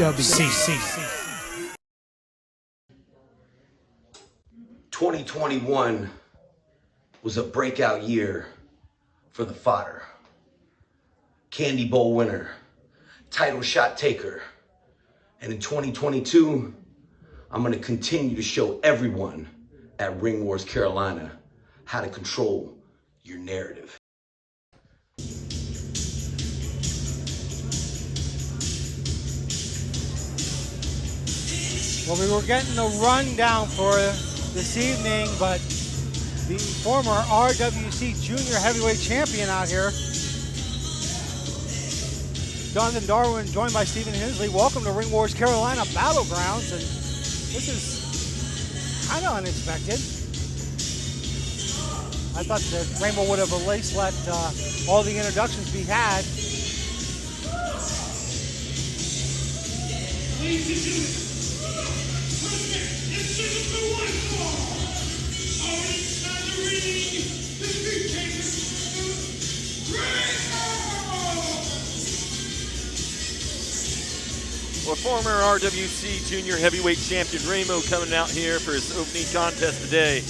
RWC. 2021 was a breakout year for the fodder. Candy Bowl winner, title shot taker. And in 2022, I'm gonna continue to show everyone at Ring Wars Carolina how to control your narrative. Well, we were getting a rundown for this evening, but the former RWC Junior Heavyweight Champion out here, Jonathan Darwin, joined by Stephen Hensley. Welcome to Ring Wars Carolina BattleGrounds, and this is kind of unexpected. I thought that Raymo would have at least let all the introductions be had. Ladies and gentlemen, it's the one fall. Inside the ring, the big champion, Raymo! Well, former RWC Junior Heavyweight Champion Ramo coming out here for his opening contest today.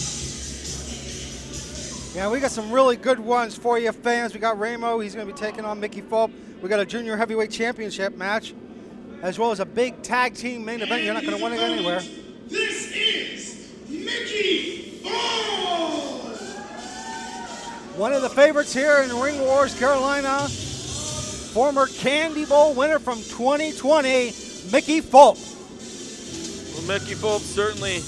Yeah, we got some really good ones for you fans. We got Raymo, he's going to be taking on Mickey Fulp. We got a Junior Heavyweight Championship match, as well as a big tag team main event. You're not going to win it anywhere. This is Mickey Fulp! One of the favorites here in Ring Wars Carolina, former Candy Bowl winner from 2020, Mickey Fulp. Well, Mickey Fulp certainly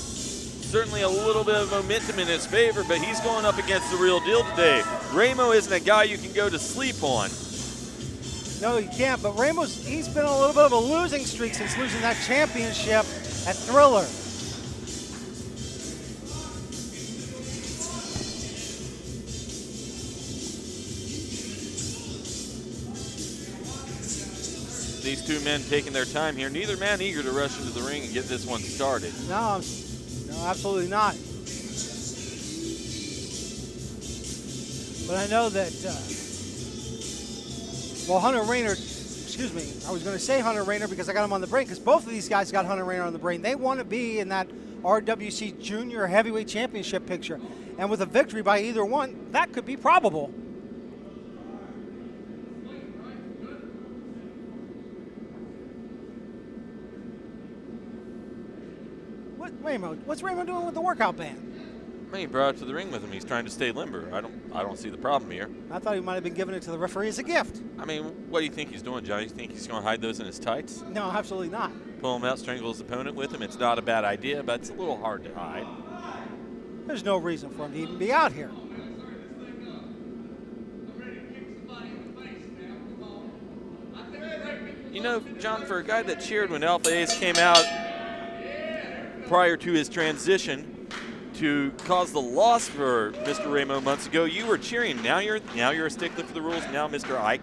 a little bit of momentum in his favor, but he's going up against the real deal today. Raymo isn't a guy you can go to sleep on. No, you can't, but he's been on a little bit of a losing streak since losing that championship at Thriller. These two men taking their time here. Neither man eager to rush into the ring and get this one started. No, absolutely not. But I know that, Hunter Rayner, excuse me, I was going to say Hunter Rayner because I got him on the brain, because both of these guys got Hunter Rayner on the brain. They want to be in that RWC Junior Heavyweight Championship picture. And with a victory by either one, that could be probable. What's Raymo doing with the workout band? I mean, he brought it to the ring with him. He's trying to stay limber. I don't see the problem here. I thought he might have been giving it to the referee as a gift. I mean, what do you think he's doing, John? You think he's going to hide those in his tights? No, absolutely not. Pull him out, strangle his opponent with him. It's not a bad idea, but it's a little hard to hide. There's no reason for him to even be out here. You know, John, for a guy that cheered when Alpha Ace came out prior to his transition to cause the loss for Mr. Raymo months ago, you were cheering. Now you're a stickler for the rules. Now, Mr. I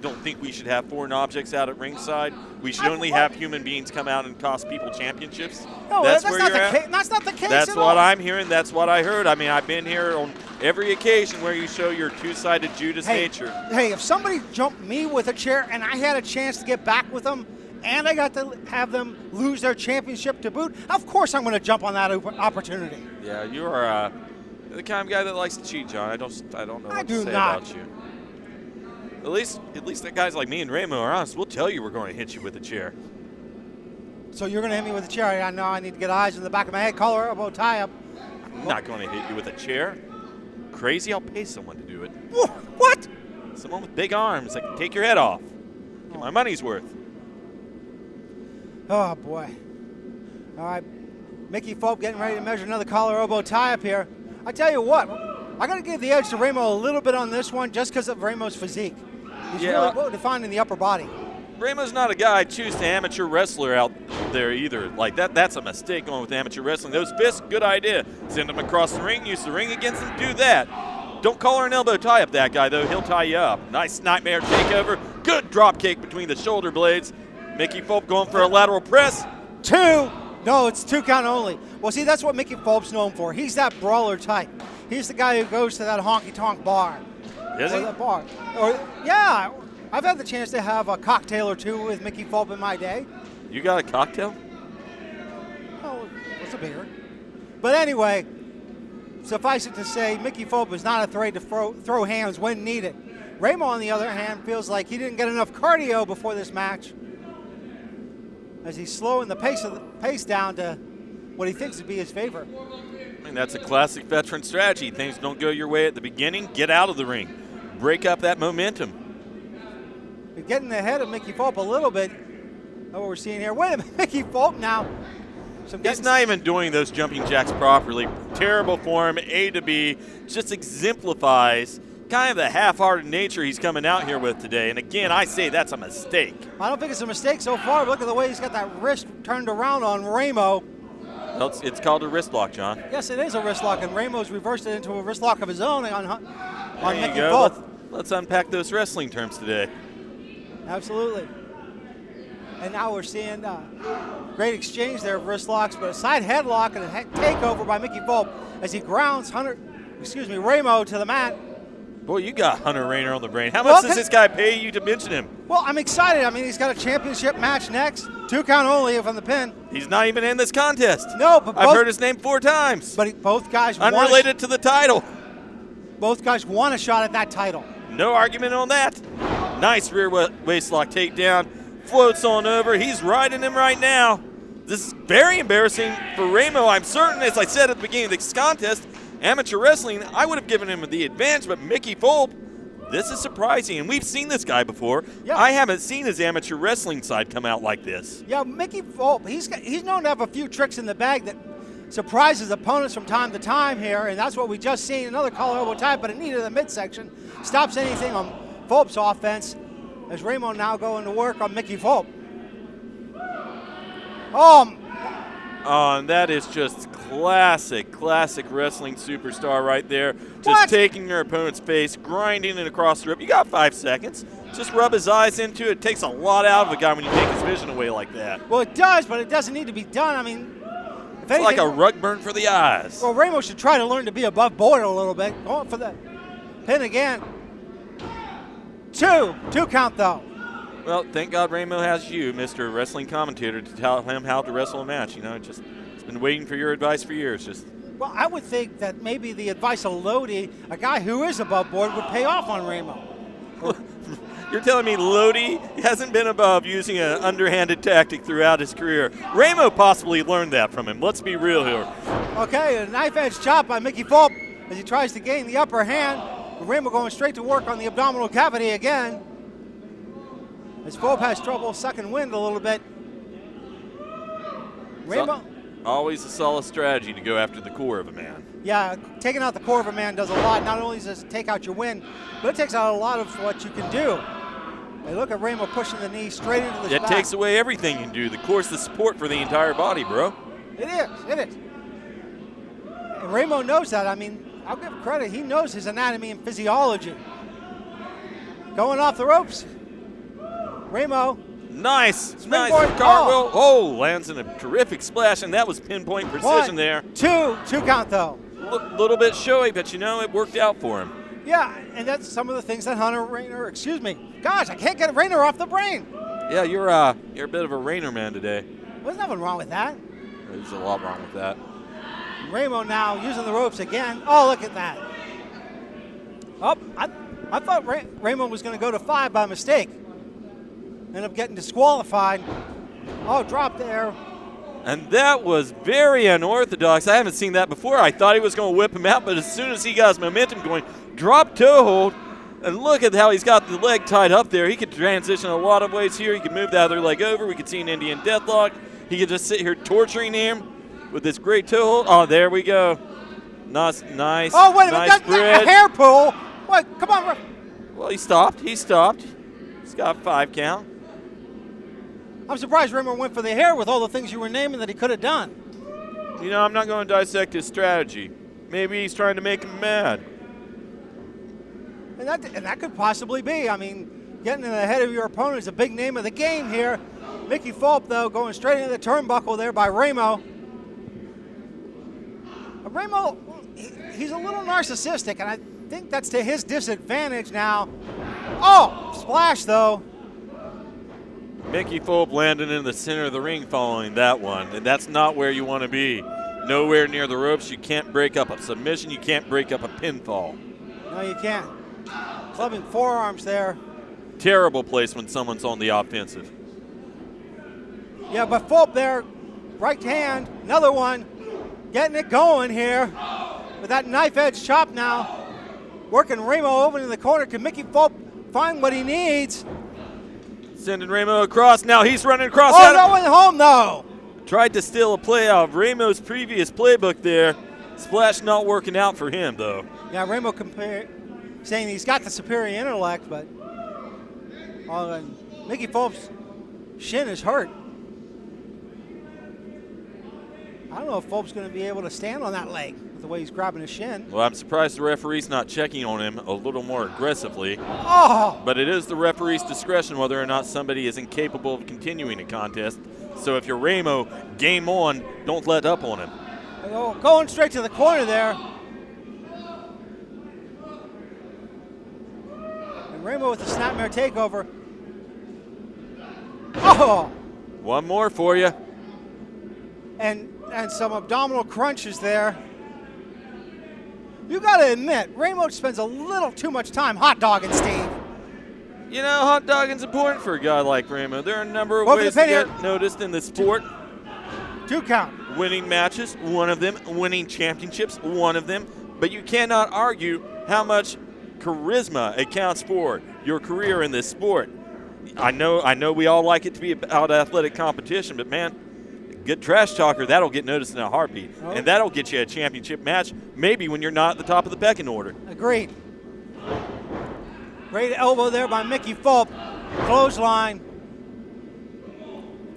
don't think we should have foreign objects out at ringside. We should only have human beings come out and cost people championships. No, that's not the case. That's not the case. That's what I'm hearing. That's what I heard. I mean, I've been here on every occasion where you show your two-sided Judas nature. Hey, if somebody jumped me with a chair and I had a chance to get back with them, and I got to have them lose their championship to boot, of course I'm going to jump on that opportunity. Yeah, you are the kind of guy that likes to cheat, John. I don't know what to say about you. At least the guys like me and Raymo are honest. We'll tell you we're going to hit you with a chair. So you're going to hit me with a chair? I know I need to get eyes in the back of my head, collar, elbow, tie up. I'm not going to hit you with a chair. Crazy? I'll pay someone to do it. What? Someone with big arms that can take your head off. Get my money's worth. Oh, boy. All right. Mickey Fulp getting ready to measure another collar elbow tie up here. I tell you what, I got to give the edge to Raymo a little bit on this one just because of Raymo's physique. He's really well defined in the upper body. Raymo's not a guy I'd choose to amateur wrestler out there either. Like that's a mistake going with amateur wrestling. Those fists, good idea. Send him across the ring, use the ring against him, do that. Don't collar and elbow tie up that guy though, he'll tie you up. Nice nightmare takeover, good drop kick between the shoulder blades. Mickey Fulp going for a lateral press. Two. No, it's 2 count only. Well, see, that's what Mickey Fulp's known for. He's that brawler type. He's the guy who goes to that honky-tonk bar. Is he? That bar. Yeah, I've had the chance to have a cocktail or two with Mickey Fulp in my day. You got a cocktail? Oh, it's a beer. But anyway, suffice it to say, Mickey Fulp is not afraid to throw hands when needed. Raymo, on the other hand, feels like he didn't get enough cardio before this match, as he's slowing the pace down to what he thinks would be his favor. I mean, that's a classic veteran strategy. Things don't go your way at the beginning, get out of the ring. Break up that momentum. We're getting ahead of Mickey Fulp a little bit. That's what we're seeing here. Wait a minute, Mickey Fulp now. He's not even doing those jumping jacks properly. Terrible form, A to B. Just exemplifies kind of the half-hearted nature he's coming out here with today. And again, I say that's a mistake. I don't think it's a mistake so far. Look at the way he's got that wrist turned around on Raymo. Well, it's called a wrist lock, John. Yes, it is a wrist lock, and Raymo's reversed it into a wrist lock of his own on There Mickey you go. Fulp. Let's unpack those wrestling terms today. Absolutely. And now we're seeing great exchange there of wrist locks, but a side headlock and a takeover by Mickey Fulp as he grounds Raymo to the mat. Boy, you got Hunter Rayner on the brain. How much does this guy pay you to mention him? Well, I'm excited. I mean, he's got a championship match next. 2 count only from the pin. He's not even in this contest. No, but I've heard his name 4 times. But both guys unrelated to the title. Both guys want a shot at that title. No argument on that. Nice rear waistlock takedown. Floats on over. He's riding him right now. This is very embarrassing for Raymo. I'm certain, as I said at the beginning of this contest, amateur wrestling, I would have given him the advantage, but Mickey Fulp, this is surprising, and we've seen this guy before. Yeah. I haven't seen his amateur wrestling side come out like this. Yeah, Mickey Fulp, he's known to have a few tricks in the bag that surprises opponents from time to time here, and that's what we just seen. Another collar elbow tie, but a knee to the midsection stops anything on Fulp's offense, as Raymo now going to work on Mickey Fulp. Oh, and that is just classic wrestling superstar right there. Just taking your opponent's face, grinding it across the rope. You got 5 seconds. Just rub his eyes into it. It takes a lot out of a guy when you take his vision away like that. Well, it does, but it doesn't need to be done. I mean, if it's anything, like a rug burn for the eyes. Well, Raymo should try to learn to be above board a little bit. Going for the pin again. 2 count though. Well, thank God Raymo has you, Mr. Wrestling Commentator, to tell him how to wrestle a match. You know, it's been waiting for your advice for years. Well, I would think that maybe the advice of Lodi, a guy who is above board, would pay off on Raymo. You're telling me Lodi hasn't been above using an underhanded tactic throughout his career. Raymo possibly learned that from him. Let's be real here. Okay, a knife edge chop by Mickey Fulp as he tries to gain the upper hand. Raymo going straight to work on the abdominal cavity again. As Fulp has trouble sucking wind a little bit. Raymo. Always a solid strategy to go after the core of a man. Yeah, taking out the core of a man does a lot. Not only does it take out your wind, but it takes out a lot of what you can do. Hey, look at Raymo pushing the knee straight into the back. It takes away everything you can do. The core's the support for the entire body, bro. It is. And Raymo knows that. I mean, I'll give credit. He knows his anatomy and physiology. Going off the ropes. Raymo. Nice Springboard cartwheel. Oh, lands in a terrific splash, and that was pinpoint precision there. 2 count though. Little bit showy, but you know, it worked out for him. Yeah, and that's some of the things that Gosh, I can't get Rayner off the brain. Yeah, you're a bit of a Rayner man today. There's nothing wrong with that. There's a lot wrong with that. Raymo now using the ropes again. Oh, look at that. Oh, I thought Raymo was going to go to 5 by mistake. Ended up getting disqualified. Oh, drop there. And that was very unorthodox. I haven't seen that before. I thought he was going to whip him out, but as soon as he got his momentum going, drop toe hold. And look at how he's got the leg tied up there. He could transition a lot of ways here. He could move the other leg over. We could see an Indian deathlock. He could just sit here torturing him with this great toe hold. Oh, there we go. Nice. Oh, wait a minute. That's bridge. A hair pull. What? Come on. Well, he stopped. He's got 5 count. I'm surprised Raymo went for the hair with all the things you were naming that he could have done. You know, I'm not going to dissect his strategy. Maybe he's trying to make him mad. And that could possibly be. I mean, getting in the head of your opponent is a big name of the game here. Mickey Fulp, though, going straight into the turnbuckle there by Raymo. Raymo, he's a little narcissistic, and I think that's to his disadvantage now. Oh, splash, though. Mickey Fulp landing in the center of the ring following that one, and that's not where you want to be. Nowhere near the ropes. You can't break up a submission. You can't break up a pinfall. No, you can't. Clubbing forearms there. Terrible place when someone's on the offensive. Yeah, but Fulp there, right hand, another one, getting it going here with that knife edge chop now. Working Raymo over in the corner. Can Mickey Fulp find what he needs? Sending Raymo across. Now he's running across. Oh, that went home though. Tried to steal a play out of Raymo's previous playbook there. Splash not working out for him though. Yeah, Raymo saying he's got the superior intellect, but Mickey Fulp's shin is hurt. I don't know if Fulp's going to be able to stand on that leg with the way he's grabbing his shin. Well, I'm surprised the referee's not checking on him a little more aggressively. Oh! But it is the referee's discretion whether or not somebody is incapable of continuing a contest. So if you're Raymo, game on, don't let up on him. Going straight to the corner there. And Raymo with the snapmare takeover. Oh! One more for you. And some abdominal crunches there. You got to admit, Raymo spends a little too much time hot dogging Steve. You know, hot dogging's important for a guy like Raymo. There are a number of ways to get noticed in the sport. 2 count. Winning matches, one of them. Winning championships, one of them. But you cannot argue how much charisma it counts for your career in this sport. I know we all like it to be about athletic competition, but man, good trash talker, that'll get noticed in a heartbeat. Oh. And that'll get you a championship match, maybe when you're not at the top of the pecking order. Agreed. Great elbow there by Mickey Fulp. Clothesline.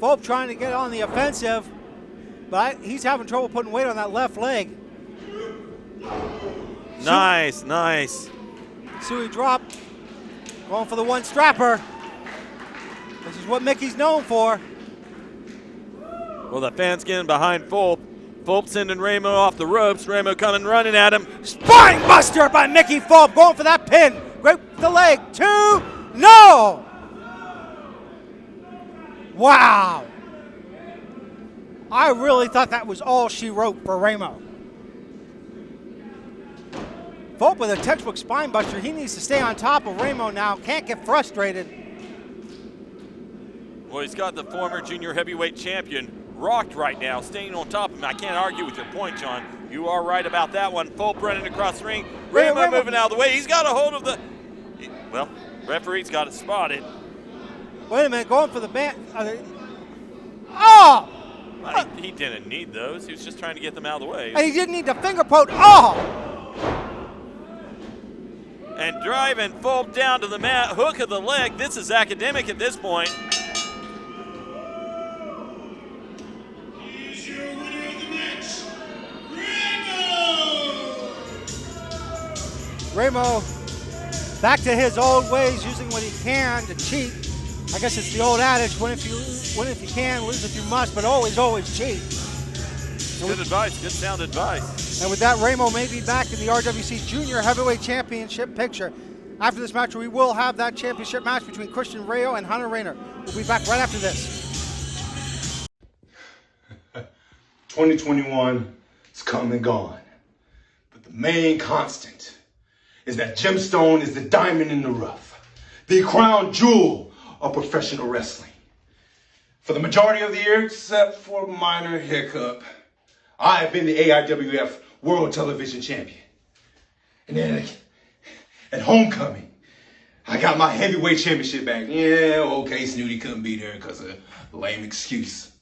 Fulp trying to get on the offensive, but he's having trouble putting weight on that left leg. Nice, nice. Suey drop. Going for the one strapper. This is what Mickey's known for. Well, the fans getting behind Fulp. Fulp sending Raymo off the ropes. Raymo coming running at him. Spine buster by Mickey Fulp. Going for that pin. Great with the leg. 2. No! Wow. I really thought that was all she wrote for Raymo. Fulp with a textbook spine buster. He needs to stay on top of Raymo now. Can't get frustrated. Well, he's got the former junior heavyweight champion rocked right now, staying on top of him. I can't argue with your point, John. You are right about that one. Fulp running across the ring. Raymo moving out of the way. He's got a hold of the... Well, referee's got it spotted. Wait a minute, going for the band. Oh! He didn't need those. He was just trying to get them out of the way. And he didn't need the finger poke. Oh! And driving Fulp down to the mat. Hook of the leg. This is academic at this point. Here's your winner of the match, Ramo! Raymo back to his old ways, using what he can to cheat. I guess it's the old adage, win if you can, lose if you must, but always, always cheat. Good advice, good sound advice. And with that, Raymo may be back in the RWC Junior Heavyweight Championship picture. After this match, we will have that championship match between Christian Rayo and Hunter Rayner. We'll be back right after this. 2021 is come and gone. But the main constant is that gemstone is the diamond in the rough, the crown jewel of professional wrestling. For the majority of the year, except for a minor hiccup, I have been the AIWF World Television Champion. And then at Homecoming, I got my heavyweight championship back. Yeah, okay, Snooty couldn't be there because of a lame excuse.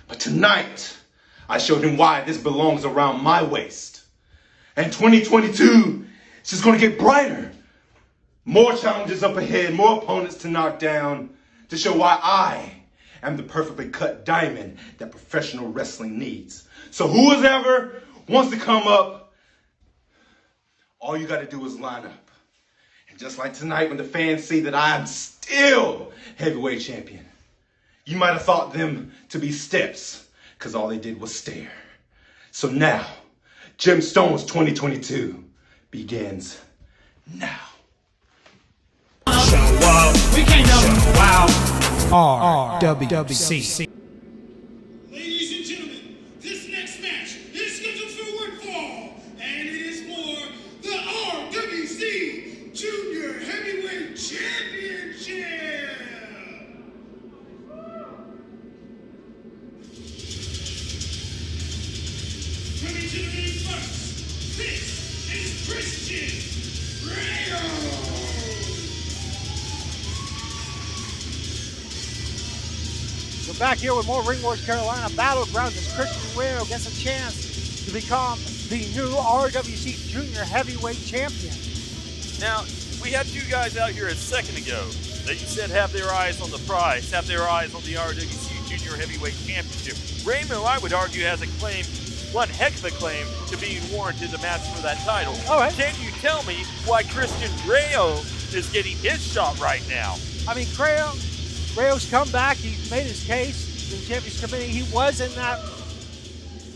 But tonight, I showed him why this belongs around my waist. And 2022, it's just going to get brighter. More challenges up ahead, more opponents to knock down, to show why I am the perfectly cut diamond that professional wrestling needs. So whoever wants to come up, all you got to do is line up. And just like tonight when the fans see that I am still heavyweight champion, you might have thought them to be steps because all they did was stare. So now, Gemstones 2022 begins now. Show up, we can't show out. RWC. Ladies and gentlemen, this next match is scheduled for one fall, and it is for the RWC Junior Heavyweight Championship. Coming to the ring first, this is Christian Rayo. We're back here with more Ring Wars Carolina Battlegrounds as Christian Rayo gets a chance to become the new RWC Junior Heavyweight Champion. Now, we had two guys out here a second ago that you said have their eyes on the prize, have their eyes on the RWC Junior Heavyweight Championship. Raymo, I would argue, has a claim, one heck of a claim, to being warranted a match for that title. All right. Can you tell me why Christian Rayo is getting his shot right now? I mean, Rayo's come back. He made his case to the Champions Committee. He was in that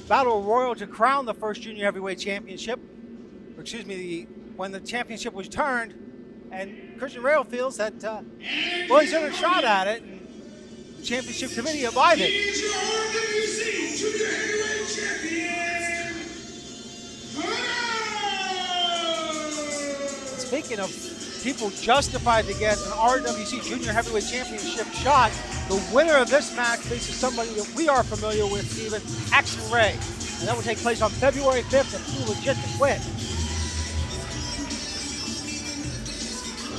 Battle Royal to crown the first Junior Heavyweight Championship. Or excuse me, when the championship was turned. And Christian Rayo feels that, well, he's earned a shot at it. And the Championship Committee abided. He is your RWC Junior Heavyweight Champion, Rayo! Speaking of people justified to get an RWC Junior Heavyweight Championship shot, the winner of this match faces somebody that we are familiar with, Steven, Action Ray. And that will take place on February 5th at Too Legit to Quit.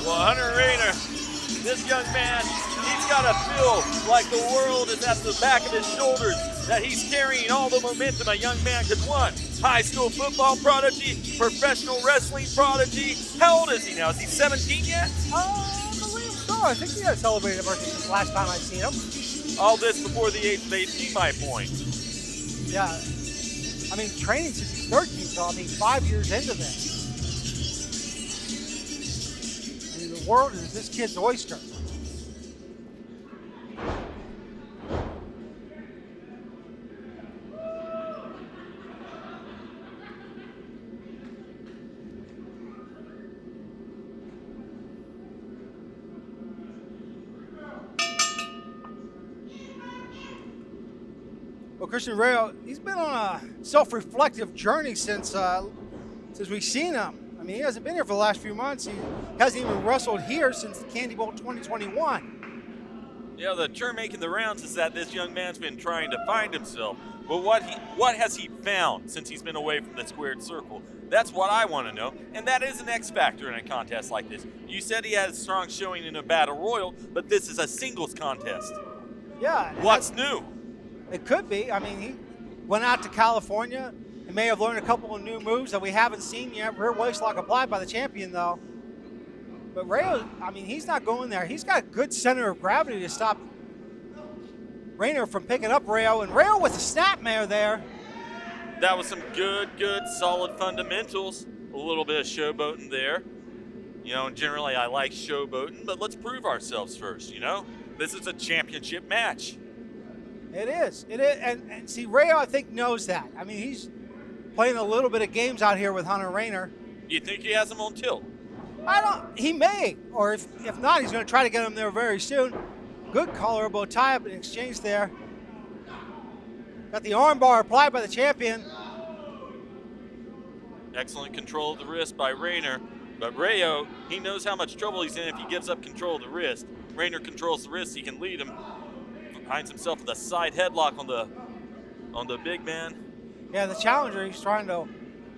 Well, Hunter Rayner, this young man, he's got to feel like the world is at the back of his shoulders, that he's carrying all the momentum a young man could want. High school football prodigy, professional wrestling prodigy. How old is he now? Is he 17 yet? I believe so. I think he had celebrated a birthday since the last time I seen him. All this before the age of 18, my point. Yeah. I mean, training since he's 13, so I mean, 5 years into this. I mean, the world is this kid's oyster. Well, Christian Rayo, he's been on a self-reflective journey since we've seen him. I mean, he hasn't been here for the last few months. He hasn't even wrestled here since the Candy Bowl 2021. Yeah, the term making the rounds is that this young man's been trying to find himself. But what has he found since he's been away from the squared circle? That's what I want to know, and that is an X factor in a contest like this. You said he had a strong showing in a battle royal, but this is a singles contest. Yeah. What's new? It could be. I mean, he went out to California. He may have learned a couple of new moves that we haven't seen yet. Rear waist lock applied by the champion, though. But Rayo, I mean, he's not going there. He's got a good center of gravity to stop Rayner from picking up Rayo. And Rayo with a snapmare there. That was some good, solid fundamentals. A little bit of showboating there. You know, generally I like showboating, but let's prove ourselves first, you know? This is a championship match. It is. It is. And see, Rayo, I think, knows that. I mean, he's playing a little bit of games out here with Hunter Rayner. You think he has him on tilt? He may. Or if not, he's going to try to get him there very soon. Good collar tie up in exchange there. Got the arm bar applied by the champion. Excellent control of the wrist by Rayner. But Rayo, he knows how much trouble he's in if he gives up control of the wrist. Rayner controls the wrist, he can lead him. Finds himself with a side headlock on the big man. Yeah, the challenger, he's trying to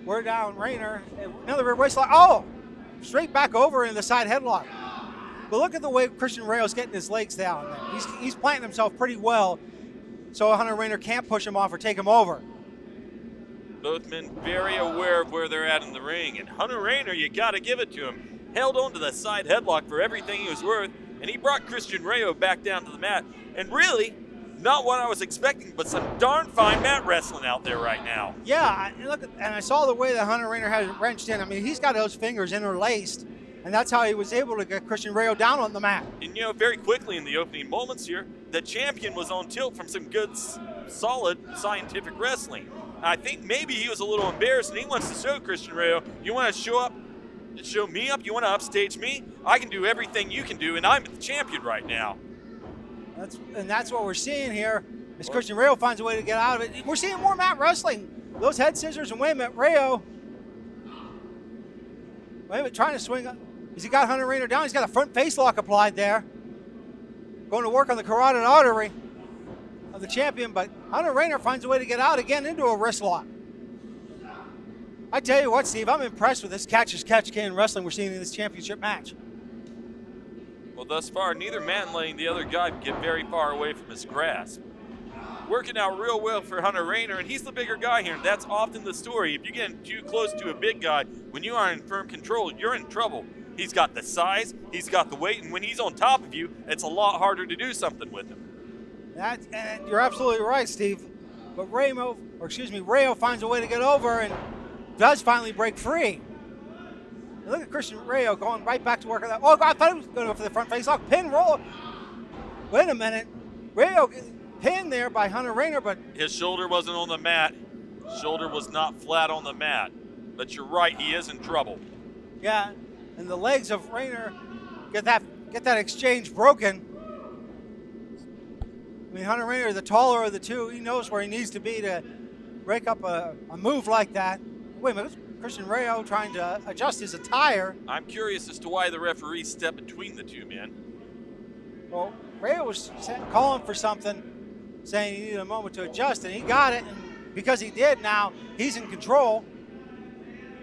wear down Rayner. Another rear waist lock. Oh! Straight back over in the side headlock. But look at the way Christian Rayo's getting his legs down there. He's planting himself pretty well, so Hunter Rayner can't push him off or take him over. Both men very aware of where they're at in the ring. And Hunter Rayner, you got to give it to him, held on to the side headlock for everything he was worth, and he brought Christian Rayo back down to the mat. And really, not what I was expecting, but some darn fine mat wrestling out there right now. Yeah, and I saw the way that Hunter Rayner had it wrenched in. I mean, he's got those fingers interlaced, and that's how he was able to get Christian Rayo down on the mat. And, you know, very quickly in the opening moments here, the champion was on tilt from some good, solid scientific wrestling. I think maybe he was a little embarrassed, and he wants to show Christian Rayo, you want to show me up? You want to upstage me? I can do everything you can do, and I'm the champion right now. That's what we're seeing here. As Christian Rayo finds a way to get out of it. We're seeing more mat wrestling. Those head scissors, and wait a minute, Rayo. Wait a minute, trying to swing. Has he got Hunter Raynor down? He's got a front face lock applied there. Going to work on the carotid artery of the champion, but Hunter Raynor finds a way to get out again into a wrist lock. I tell you what, Steve, I'm impressed with this catch-as-catch-can wrestling we're seeing in this championship match. Well, thus far, neither man letting the other guy get very far away from his grasp. Working out real well for Hunter Raynor, and he's the bigger guy here. That's often the story. If you get too close to a big guy, when you are in firm control, you're in trouble. He's got the size, he's got the weight, and when he's on top of you, it's a lot harder to do something with him. And you're absolutely right, Steve. But Rayo finds a way to get over and does finally break free. And look at Christian Rayo going right back to work on that. Oh, I thought he was going to go for the front face lock. Pin roll. Wait a minute. Rayo pinned there by Hunter Raynor, but his shoulder wasn't on the mat. Shoulder was not flat on the mat. But you're right, he is in trouble. Yeah, and the legs of Raynor get that exchange broken. I mean, Hunter Raynor, the taller of the two, he knows where he needs to be to break up a move like that. Wait a minute, Christian Rayo trying to adjust his attire. I'm curious as to why the referee stepped between the two men. Well, Rayo was calling for something, saying he needed a moment to adjust, and he got it. And because he did, now he's in control.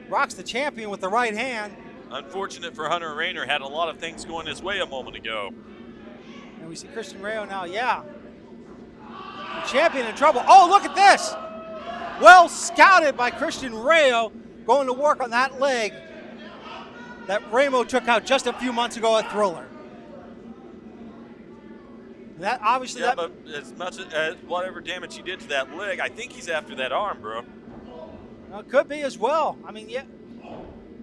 Rocks the champion with the right hand. Unfortunate for Hunter Raynor, had a lot of things going his way a moment ago. And we see Christian Rayo now, yeah. The champion in trouble. Oh, look at this. Well scouted by Christian Rayo, going to work on that leg that Raymo took out just a few months ago at Thriller. That obviously, yeah, but as much as whatever damage he did to that leg, I think he's after that arm, bro. It could be as well. I mean, yeah.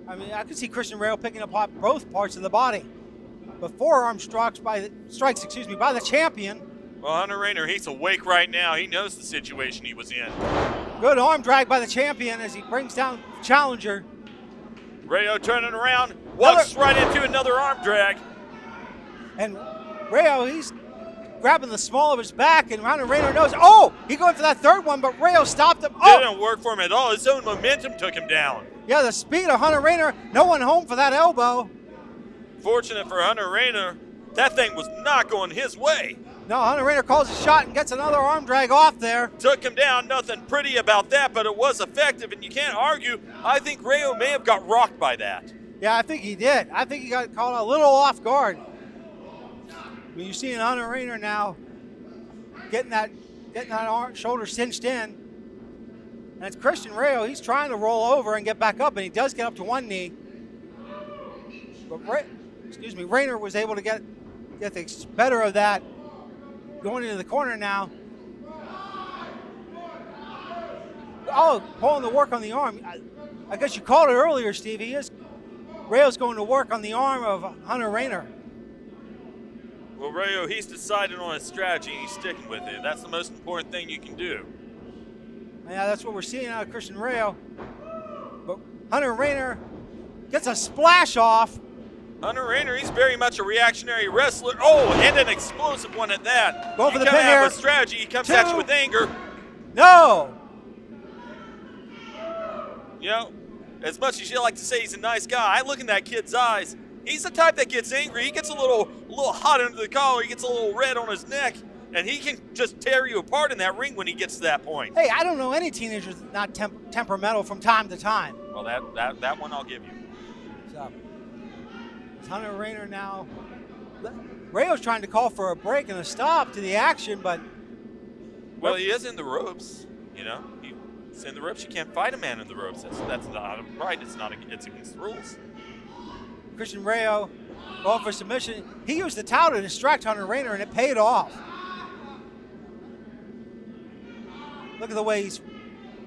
I mean, I could see Christian Rayo picking up both parts of the body. But forearm strikes by the champion. Well, Hunter Raynor, he's awake right now. He knows the situation he was in. Good arm drag by the champion as he brings down the challenger. Rayo turning around, walks right into another arm drag. And Rayo, he's grabbing the small of his back, and Hunter Raynor knows, oh, he going for that third one, but Rayo stopped him. Oh! Didn't work for him at all. His own momentum took him down. Yeah, the speed of Hunter Raynor, no one home for that elbow. Fortunate for Hunter Raynor, that thing was not going his way. No, Hunter Raynor calls a shot and gets another arm drag off there. Took him down, nothing pretty about that, but it was effective, and you can't argue. I think Rayo may have got rocked by that. Yeah, I think he did. I think he got caught a little off guard. I mean, you're seeing Hunter Raynor now getting that shoulder cinched in. And it's Christian Rayo. He's trying to roll over and get back up, and he does get up to one knee. But Raynor was able to get the better of that. Going into the corner now. Oh, pulling the work on the arm. I guess you called it earlier, Steve. Rayo's going to work on the arm of Hunter Raynor. Well, Rayo, he's decided on his strategy, and he's sticking with it. That's the most important thing you can do. Yeah, that's what we're seeing out of Christian Rayo. But Hunter Raynor gets a splash off. Hunter Raynor, he's very much a reactionary wrestler. Oh, and an explosive one at that. Going for the pin here. With strategy, he comes at you with anger. No. You know, as much as you like to say he's a nice guy, I look in that kid's eyes. He's the type that gets angry. He gets a little hot under the collar. He gets a little red on his neck, and he can just tear you apart in that ring when he gets to that point. Hey, I don't know any teenager that's not temperamental from time to time. Well, that one I'll give you. So. Hunter Raynor now. Rayo's trying to call for a break and a stop to the action, but. Well, he is in the ropes. You know, he's in the ropes. You can't fight a man in the ropes. That's not right. It's against the rules. Christian Rayo going for submission. He used the towel to distract Hunter Raynor, and it paid off. Look at the way he's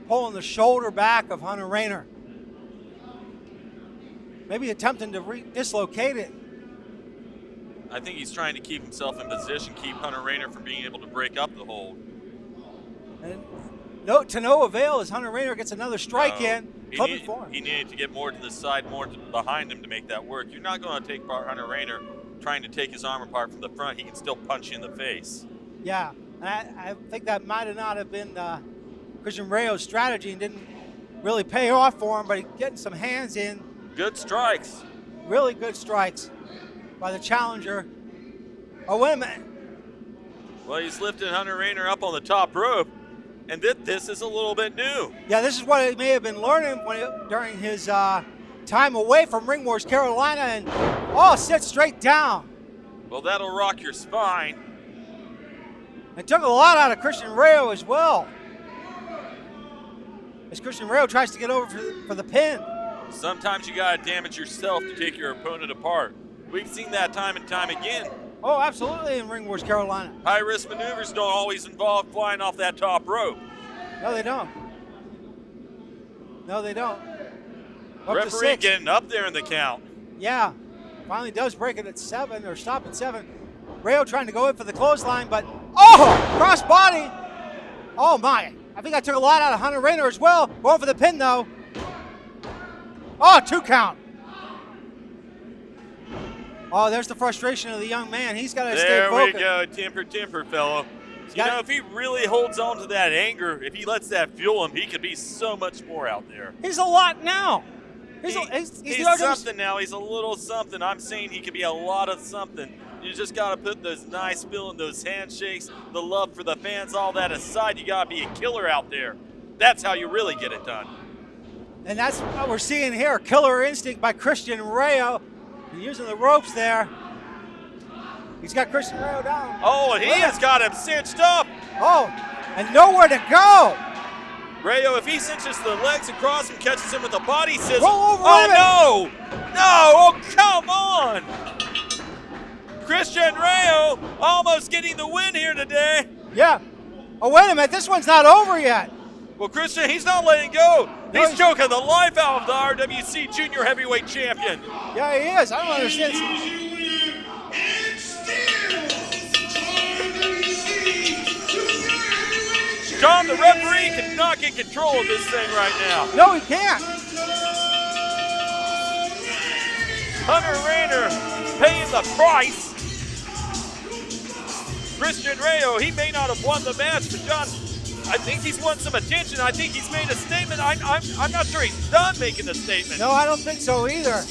pulling the shoulder back of Hunter Raynor. Maybe attempting to dislocate it. I think he's trying to keep himself in position, keep Hunter Raynor from being able to break up the hold. And to no avail as Hunter Raynor gets another strike in. He needed to get more to the side, more behind him to make that work. You're not going to take Hunter Raynor trying to take his arm apart from the front, he can still punch you in the face. Yeah, and I think that might have not have been Christian Rayo's strategy and didn't really pay off for him, but he's getting some hands in. Good strikes. Really good strikes by the challenger. Oh, wait a minute. Well, he's lifted Hunter Rayner up on the top rope, and this is a little bit new. Yeah, this is what he may have been learning during his time away from Ring Wars Carolina, and sit straight down. Well, that'll rock your spine. It took a lot out of Christian Rayo as well, as Christian Rayo tries to get over for the pin. Sometimes you gotta damage yourself to take your opponent apart. We've seen that time and time again. Oh, absolutely, in Ring Wars Carolina. High-risk maneuvers don't always involve flying off that top rope. No, they don't. No, they don't. Up to Referee 6. getting up there in the count. Yeah, finally does break it at 7, or stop at 7. Rayo trying to go in for the clothesline, but cross body. Oh my, I think I took a lot out of Hunter Rayner as well. Going for the pin though. 2 count. Oh, there's the frustration of the young man. He's got to stay focused. There we go, temper, fellow. If he really holds on to that anger, if he lets that fuel him, he could be so much more out there. He's a lot now. He's something now. He's a little something. I'm saying he could be a lot of something. You just got to put those nice feeling, those handshakes, the love for the fans, all that aside. You got to be a killer out there. That's how you really get it done. And that's what we're seeing here. Killer instinct by Christian Rayo. He's using the ropes there. He's got Christian Rayo down. Oh, and he has got him cinched up. Oh, and nowhere to go. Rayo, if he cinches the legs across and catches him with a body scissor. Roll over no! Oh, come on! Christian Rayo almost getting the win here today. Yeah. Oh, wait a minute. This one's not over yet. Well, Christian, he's not letting go. He's choking the life out of the RWC Junior Heavyweight Champion. Yeah, he is. I don't understand. And still, RWC Junior Heavyweight John, the referee, cannot get control of this thing right now. No, he can't. Hunter Rayner paying the price. Christian Rayo, he may not have won the match, but John, I think he's won some attention. I think he's made a statement. I'm not sure he's done making a statement. No, I don't think so either.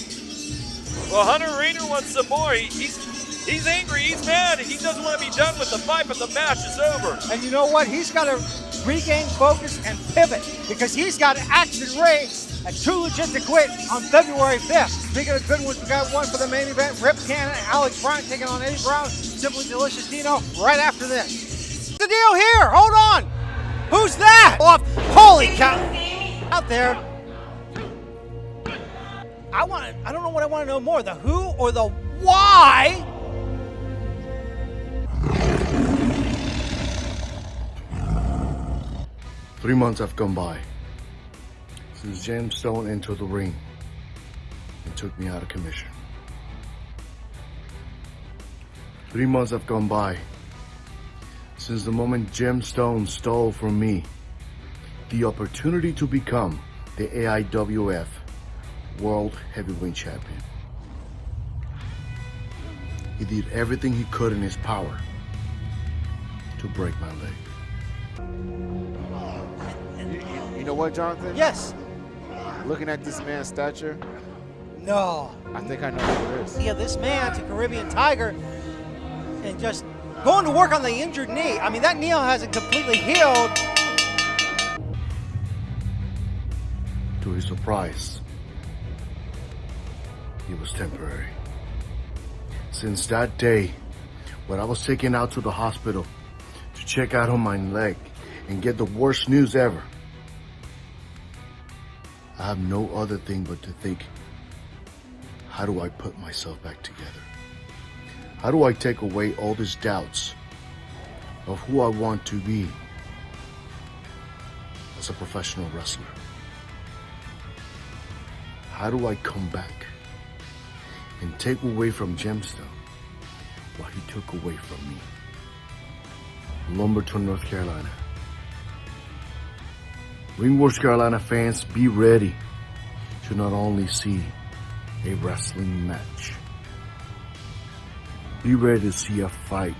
Well, Hunter Rayner wants some more. He's angry. He's mad. He doesn't want to be done with the fight, but the match is over. And you know what? He's got to regain focus and pivot because he's got Action Ray at Too Legit to Quit on February 5th. Speaking of good ones, we got one for the main event. Rip Cannon, Alex Bryant taking on Eddie Brown. Simply Delicious Dino right after this. The deal here. Hold on. Who's that? Off. Holy cow. Out there. I don't know what I want to know more, the who or the why. Three months have gone by since James Stone entered the ring and took me out of commission. 3 months have gone by since the moment Jim Stone stole from me the opportunity to become the AIWF World Heavyweight Champion. He did everything he could in his power to break my leg. You know what, Jonathan? Yes. Looking at this man's stature, No. I think I know who it is. Yeah, this man's a Caribbean Tiger and just going to work on the injured knee. I mean, that knee hasn't completely healed. To his surprise, it was temporary. Since that day, when I was taken out to the hospital to check out on my leg and get the worst news ever, I have no other thing but to think, how do I put myself back together? How do I take away all these doubts of who I want to be as a professional wrestler? How do I come back and take away from Gemstone what he took away from me? Lumberton, North Carolina. Ring Wars Carolina fans, be ready to not only see a wrestling match, Be ready to see a fight,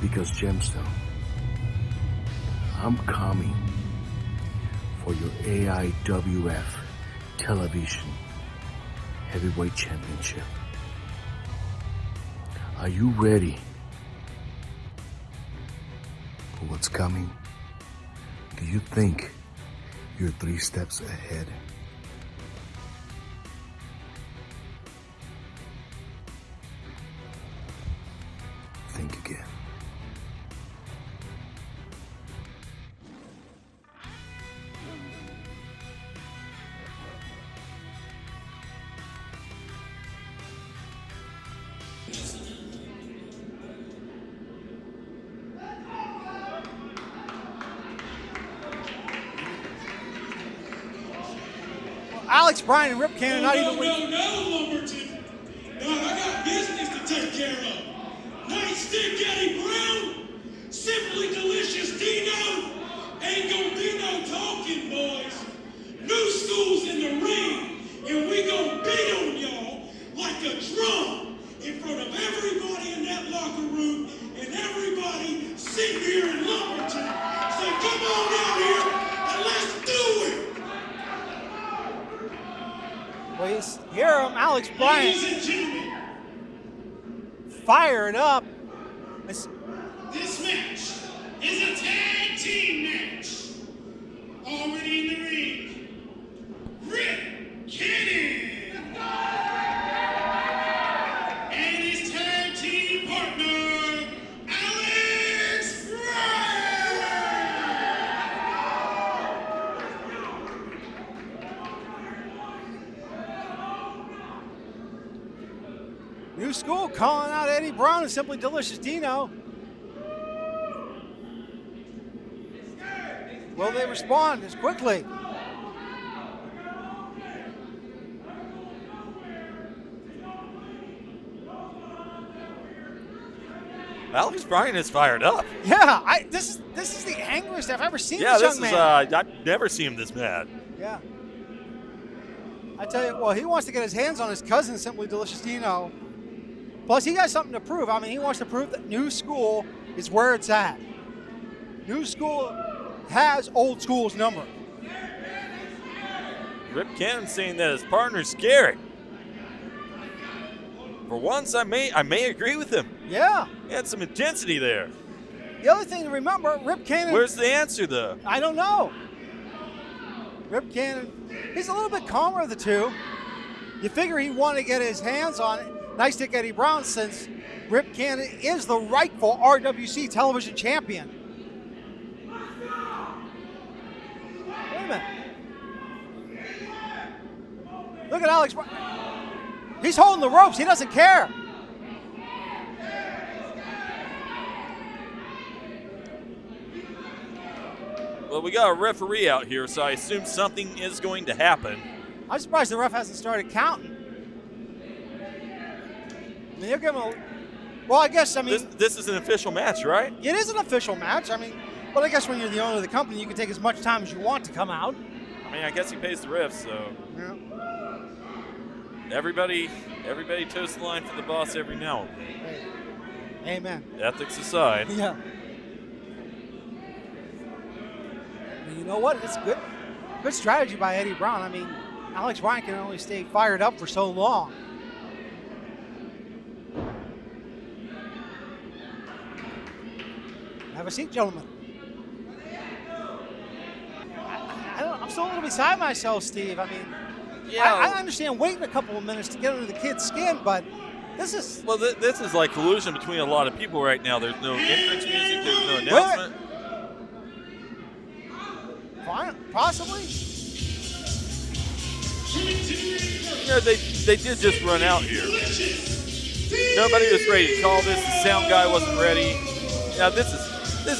because Gemstone, I'm coming for your AIWF Television Heavyweight Championship. Are you ready for what's coming? Do you think you're 3 steps ahead? Think again. Alex Bryant and Rip Cannon not even winning. No, Lumberton. No, I got business to take care of. Nite, Stic, Brown, simply delicious Dino. Ain't gonna be no talking, boys. New school's in the ring, and we gonna beat on y'all like a drum in front of everybody in that locker room and everybody sitting here in Lumberton. So come on out here and let's do it. Well, you hear him, Alex Bryant, Ladies and gentlemen, fired up. this match is a tag team match. Already in the ring, Rip Cannon and his tag team partner, Alex Bryant. New school calling out Eddie Brown and Simply Delicious Dino. Will they respond as quickly? Alex Bryant is fired up. Yeah, this is the angriest I've ever seen Yeah, this this young is, man. I've never seen him this mad. Yeah. I tell you, well, he wants to get his hands on his cousin, Simply Delicious Dino. Plus, he got something to prove. I mean, he wants to prove that New School is where it's at. New School has Old School's number. Rip Cannon saying that his partner's scary. For once, I may agree with him. Yeah. He had some intensity there. The other thing to remember, Rip Cannon. Where's the answer, though? I don't know. Rip Cannon, he's a little bit calmer of the two. You figure he wanted to get his hands on it. Nice Stick Eddie Brown, since Rip Cannon is the rightful RWC television champion. Wait a minute. Look at Alex. He's holding the ropes. He doesn't care. Well, we got a referee out here, so I assume something is going to happen. I'm surprised the ref hasn't started counting. I mean, they're giving a, well, I guess, I mean. This is an official match, right? It is an official match. I mean, but I guess when you're the owner of the company, you can take as much time as you want to come out. I mean, I guess he pays the refs, so. Yeah. Everybody toes the line for the boss every now and then. Hey. Amen. Ethics aside. Yeah. And you know what? It's good strategy by Eddie Brown. I mean, Alex Bryant can only stay fired up for so long. Have a seat, gentlemen. I'm still a little beside myself, Steve. I mean, Yeah. I understand waiting a couple of minutes to get under the kid's skin, but this is. Well, this is like collusion between a lot of people right now. There's no entrance music. There's no announcement. Fine, possibly. You know, they did just run out here. Nobody was ready to call this. The sound guy wasn't ready. Now this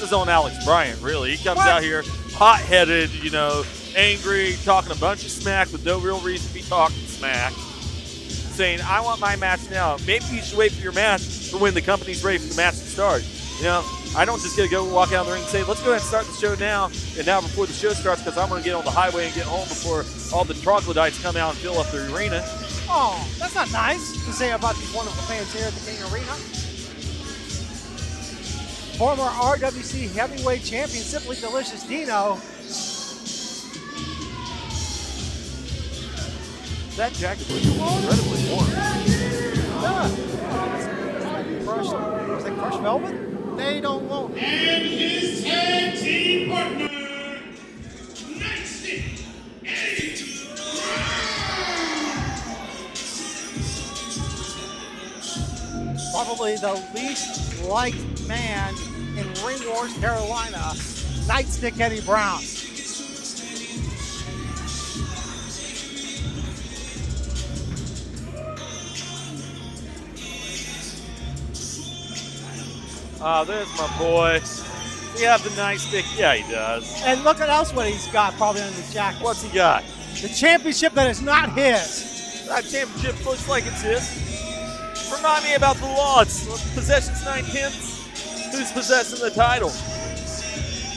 is on Alex Bryant, really. He comes out here hot-headed, you know, angry, talking a bunch of smack with no real reason to be talking smack. Saying, I want my match now. Maybe you should wait for your match for when the company's ready for the match to start. You know, I don't just get to go walk out of the ring and say, let's go ahead and start the show now, and now before the show starts, because I'm going to get on the highway and get home before all the troglodytes come out and fill up the arena. Oh, that's not nice to say about these wonderful fans here at the King Arena. Former RWC heavyweight champion, Simply Delicious Dino. That jacket looks incredibly warm. Yeah. Crushed, was that crushed velvet? They don't want it. And his tag team partner, Nite, Stic, Eddie Brown. Probably the least liked man in Ring Wars Carolina, Nite, Stic, Eddie Brown. Oh, there's my boy. Does he have the Nite Stic? Yeah, he does. And look at else what he's got probably under the jacket. What's he got? The championship that is not his. That championship looks like it's his. Remind me about the laws. Possession's 9/10. Who's possessing the title?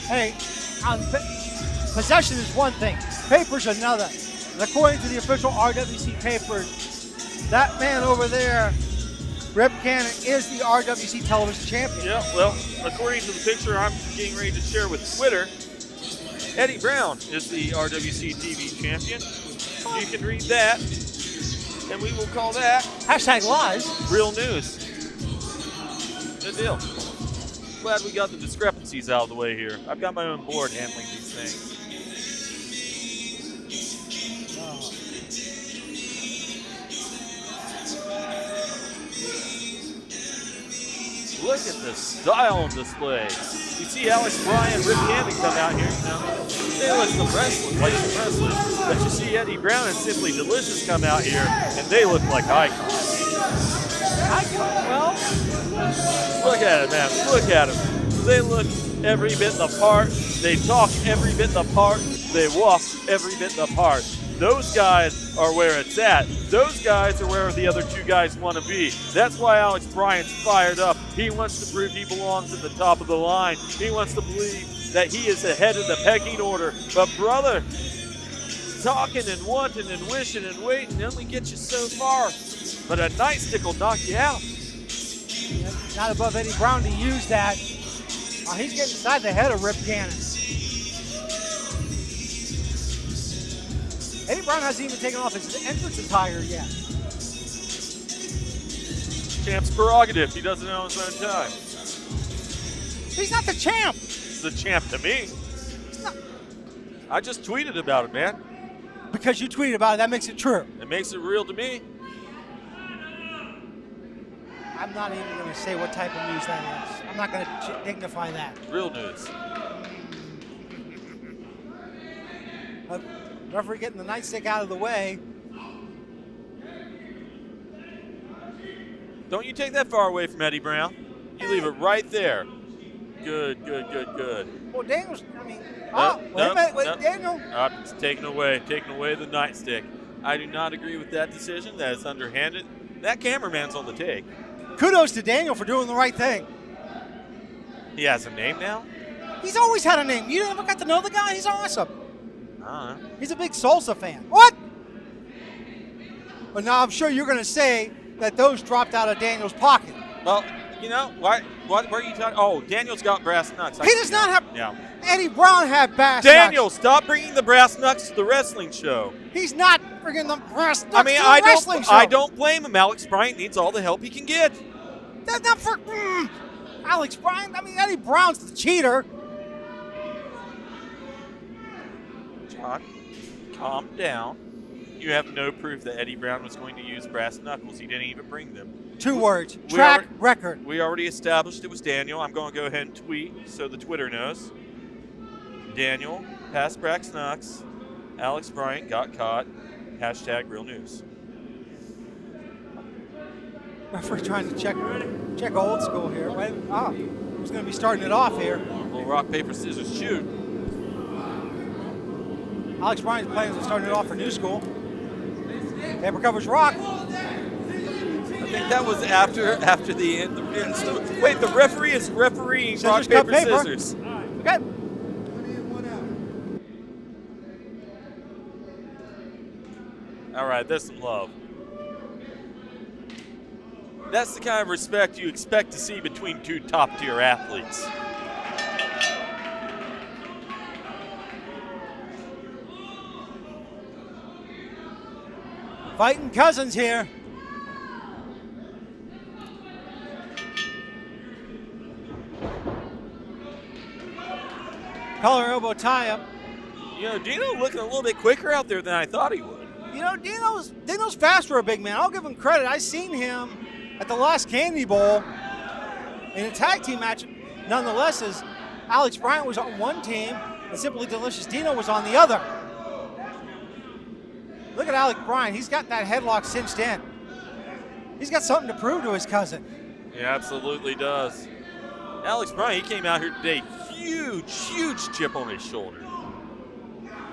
Hey, possession is one thing, paper's another. And according to the official RWC paper, that man over there, Rip Cannon, is the RWC television champion. Yeah, well, according to the picture I'm getting ready to share with Twitter, Eddie Brown is the RWC TV champion. You can read that, and we will call that Hashtag lies. real news. Good deal. Glad we got the discrepancies out of the way here. I've got my own board handling these things. Look at the style on display. You see Alex Bryant, Rip Cannon come out here. You know, they look some wrestlers, like some wrestlers. But you see Eddie Brown and Simply Delicious come out here, and they look like icons. Well, Look at it, man. Look at them. They look every bit the part. They talk every bit the part. They walk every bit the part. Those guys are where it's at. Those guys are where the other two guys want to be. That's why Alex Bryant's fired up. He wants to prove he belongs at the top of the line. He wants to believe that he is ahead of the pecking order. But brother, talking and wanting and wishing and waiting only gets you so far. But a Nite Stic will knock you out. not above Eddie Brown to use that. He's getting inside the head of Rip Cannon. Eddie Brown hasn't even taken off his entrance attire yet. Champ's prerogative. He doesn't know his own time. He's not the champ. He's the champ to me. I just tweeted about it, man. Because you tweeted about it, that makes it true. It makes it real to me. I'm not even going to say what type of news that is. I'm not going to dignify that. Real news. Referee getting the Nite Stic out of the way. Don't you take that far away from Eddie Brown. You leave it right there. Good, good, good, good. Well, Daniel's, I mean, wait no, a minute, no. Daniel. It's taken away the Nite Stic. I do not agree with that decision. That is underhanded. That cameraman's on the take. Kudos to Daniel for doing the right thing. He has a name now? He's always had a name. You never got to know the guy? He's awesome. I don't know. He's a big salsa fan. What? But now I'm sure you're going to say that those dropped out of Daniel's pocket. Well, you know, what are you talking? Oh, Daniel's got brass knucks. He does not have. Yeah. Eddie Brown had brass Daniel, knucks. stop bringing the brass knucks to the wrestling show. He's not bringing the brass knucks I mean, to the wrestling show. I don't blame him. Alex Bryant needs all the help he can get. That's not for Alex Bryant. I mean, Eddie Brown's the cheater. John, calm down. You have no proof that Eddie Brown was going to use brass knuckles. He didn't even bring them. 2 words. Track record. We already established it was Daniel. I'm going to go ahead and tweet so the Twitter knows. Daniel, pass brass knucks. Alex Bryant got caught. Hashtag real news. Referee trying to check old school here. Right? Who's going to be starting it off here? Little rock, paper, scissors, shoot. Alex Bryant's plans on starting it off for new school. Paper covers rock. I think that was after the end. Wait, the referee is refereeing rock, Scissors, paper, cut paper. scissors. Okay. All right, there's some love. That's the kind of respect you expect to see between two top-tier athletes. Fighting cousins here. Collar elbow tie up. You know, Dino looking a little bit quicker out there than I thought he would. You know, Dino's fast for a big man. I'll give him credit. I seen him at the last Candy Bowl in a tag team match. Nonetheless, as Alex Bryant was on one team and Simply Delicious Dino was on the other. Look at Alex Bryant. He's got that headlock cinched in. He's got something to prove to his cousin. He absolutely does. Alex Bryant, he came out here today, huge chip on his shoulder.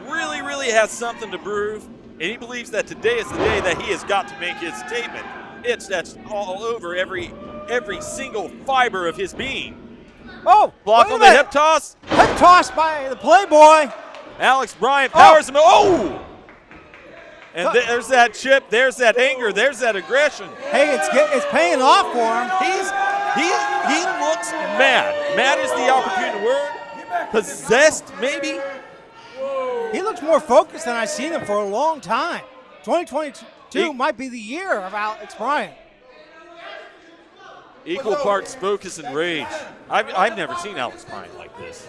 Really has something to prove, and he believes that today is the day that he has got to make his statement. That's all over every single fiber of his being. Oh, block on the hip toss. Hip toss by the Playboy. Alex Bryant powers him. Oh! And there's that chip, there's that anger, there's that aggression. Hey, it's paying off for him. He looks mad. Mad is the opportune word. Possessed, maybe. He looks more focused than I've seen him for a long time. 2022 might be the year of Alex Bryant. Equal parts focus and rage. I've never seen Alex Bryant like this.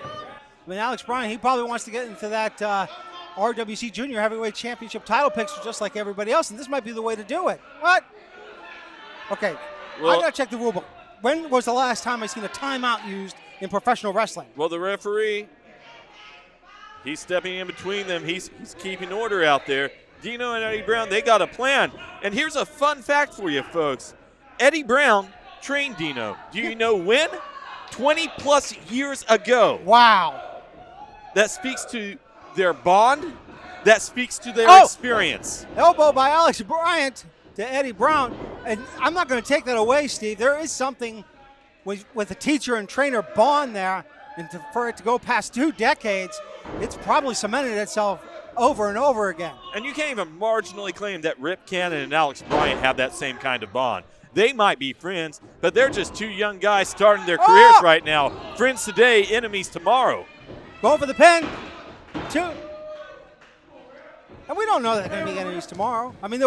I mean, Alex Bryant, he probably wants to get into that RWC Junior Heavyweight Championship title picture just like everybody else, and this might be the way to do it. What? Okay, I gotta check the rule book. When was the last time I seen a timeout used in professional wrestling? Well, the referee, he's stepping in between them. He's keeping order out there. Dino and Eddie Brown, they got a plan. And here's a fun fact for you folks. Eddie Brown trained Dino. Do you know when? 20-plus years ago. Wow. That speaks to their bond. That speaks to their experience. Elbow by Alex Bryant to Eddie Brown. And I'm not going to take that away, Steve. There is something with a teacher and trainer bond there. And for it to go past 2 decades, it's probably cemented itself over and over again. And you can't even marginally claim that Rip Cannon and Alex Bryant have that same kind of bond. They might be friends, but they're just 2 young guys starting their careers right now. Friends today, enemies tomorrow. Going for the pin. 2. And we don't know that they're going to be enemies tomorrow. I mean,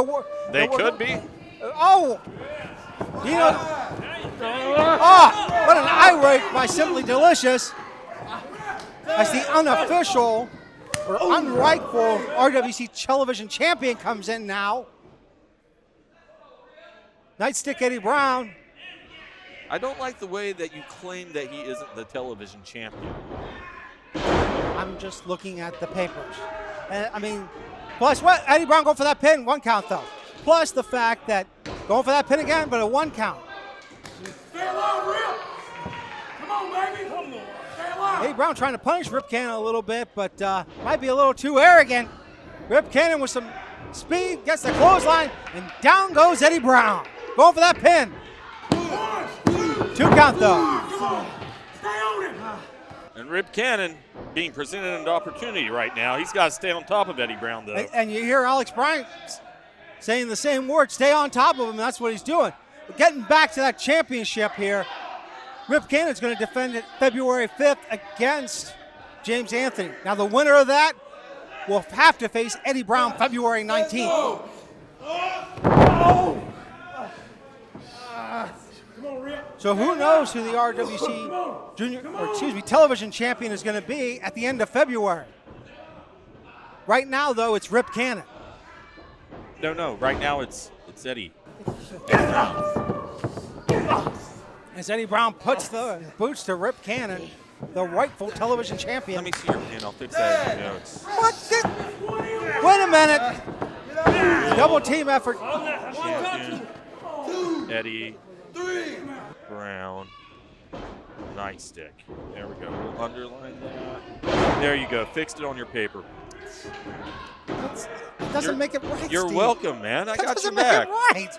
they could be. Dino. What an eye rake by Simply Delicious. As the unofficial or unrightful RWC television champion comes in now. Nite Stic Eddie Brown. I don't like the way that you claim that he isn't the television champion. I'm just looking at the papers. I mean, plus what? Eddie Brown going for that pin, 1 count though. Plus the fact that going for that pin again, but a 1 count. Stay alive, Rip. Come on, baby. Come on. Stay alive. Eddie Brown trying to punish Rip Cannon a little bit, but might be a little too arrogant. Rip Cannon with some speed, gets the clothesline, and down goes Eddie Brown. Going for that pin. 2 count though. Stay on him. And Rip Cannon being presented an opportunity right now. He's got to stay on top of Eddie Brown, though. And you hear Alex Bryant saying the same words, stay on top of him, and that's what he's doing. But getting back to that championship here, Rip Cannon's going to defend it February 5th against James Anthony. Now, the winner of that will have to face Eddie Brown February 19th. So who knows who the RWC television champion is going to be at the end of February. Right now, though, it's Rip Cannon. No. Right now, it's Eddie. As Eddie Brown puts the boots to Rip Cannon, the rightful television champion. Let me see your pin. I'll fix that in your notes. Wait a minute. Double team effort. Champion, Eddie Brown, Nite Stic. There we go. We'll underline that. There you go. Fixed it on your paper. It doesn't make it right, You're Steve. welcome, man. I got your doesn't back. make it right.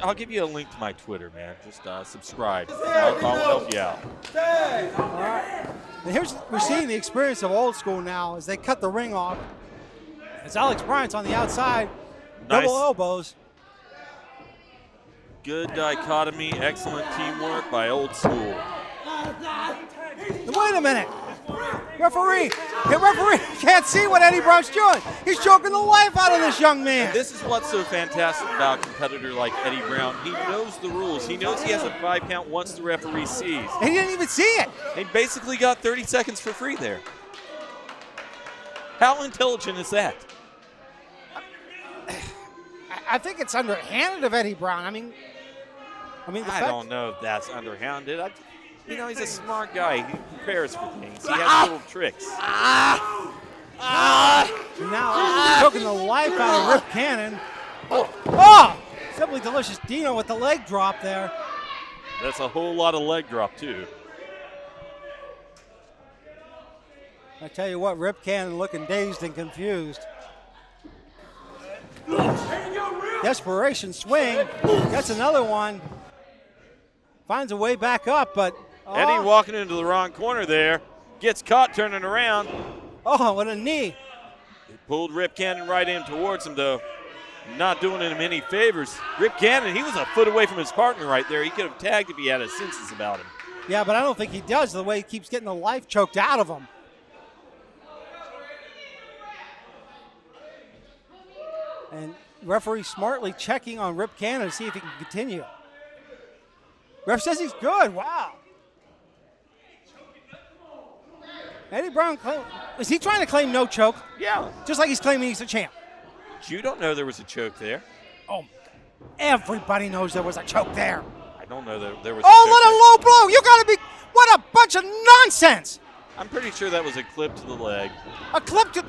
I'll give you a link to my Twitter, man. Just subscribe. I'll help you out. All right. And we're seeing the experience of old school now as they cut the ring off. As Alex Bryant's on the outside, double elbows. Good dichotomy, excellent teamwork by Old School. Wait a minute. Referee can't see what Eddie Brown's doing. He's choking the life out of this young man. This is what's so fantastic about a competitor like Eddie Brown. He knows the rules. He knows he has a 5 count once the referee sees. And he didn't even see it. He basically got 30 seconds for free there. How intelligent is that? I think it's underhanded of Eddie Brown. I mean, I don't know if that's underhanded. He's a smart guy. He prepares for things. He has little tricks. Now choking the life out of Rip Cannon. Oh! Simply delicious Dino with the leg drop there. That's a whole lot of leg drop, too. I tell you what, Rip Cannon looking dazed and confused. Desperation swing. That's another one. Finds a way back up, but Eddie walking into the wrong corner there. Gets caught turning around. Oh, what a knee. Pulled Rip Cannon right in towards him, though. Not doing him any favors. Rip Cannon, he was a foot away from his partner right there. He could have tagged if he had his senses about him. Yeah, but I don't think he does, the way he keeps getting the life choked out of him. And referee smartly checking on Rip Cannon to see if he can continue. Ref says he's good. Wow. Eddie Brown, is he trying to claim no choke? Yeah. Just like he's claiming he's the champ. You don't know there was a choke there. Oh, everybody knows there was a choke there. I don't know that there was a choke what a low blow. You got to be, what a bunch of nonsense. I'm pretty sure that was a clip to the leg. A clip to,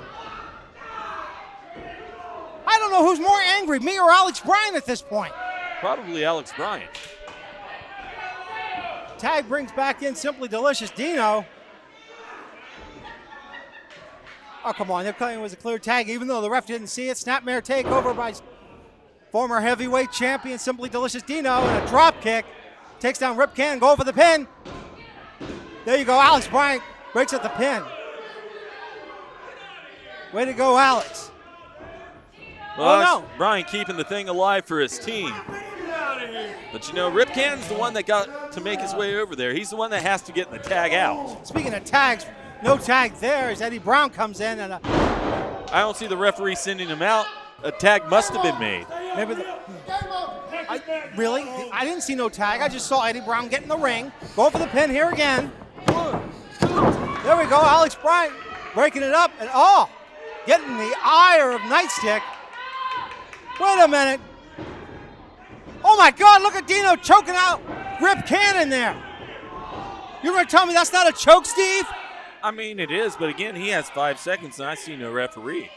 I don't know who's more angry, me or Alex Bryant at this point. Probably Alex Bryant. Tag brings back in Simply Delicious Dino. Oh, come on. They're claiming it was a clear tag, even though the ref didn't see it. Snapmare takeover by former heavyweight champion Simply Delicious Dino, and a drop kick. Takes down Rip Cannon, go for the pin. There you go. Alex Bryant breaks at the pin. Way to go, Alex. Well, Bryant keeping the thing alive for his team. But Rip Cannon's the one that got to make his way over there. He's the one that has to get the tag out. Speaking of tags, no tag there as Eddie Brown comes in. And I don't see the referee sending him out. A tag must have been made. Maybe really? I didn't see no tag. I just saw Eddie Brown get in the ring. Go for the pin here again. There we go. Alex Bryant breaking it up. And getting the ire of Nite. Wait a minute. Oh my God, look at Dino choking out Rip Cannon there. You're going to tell me that's not a choke, Steve? I mean, it is, but again, he has 5 seconds and I see no referee.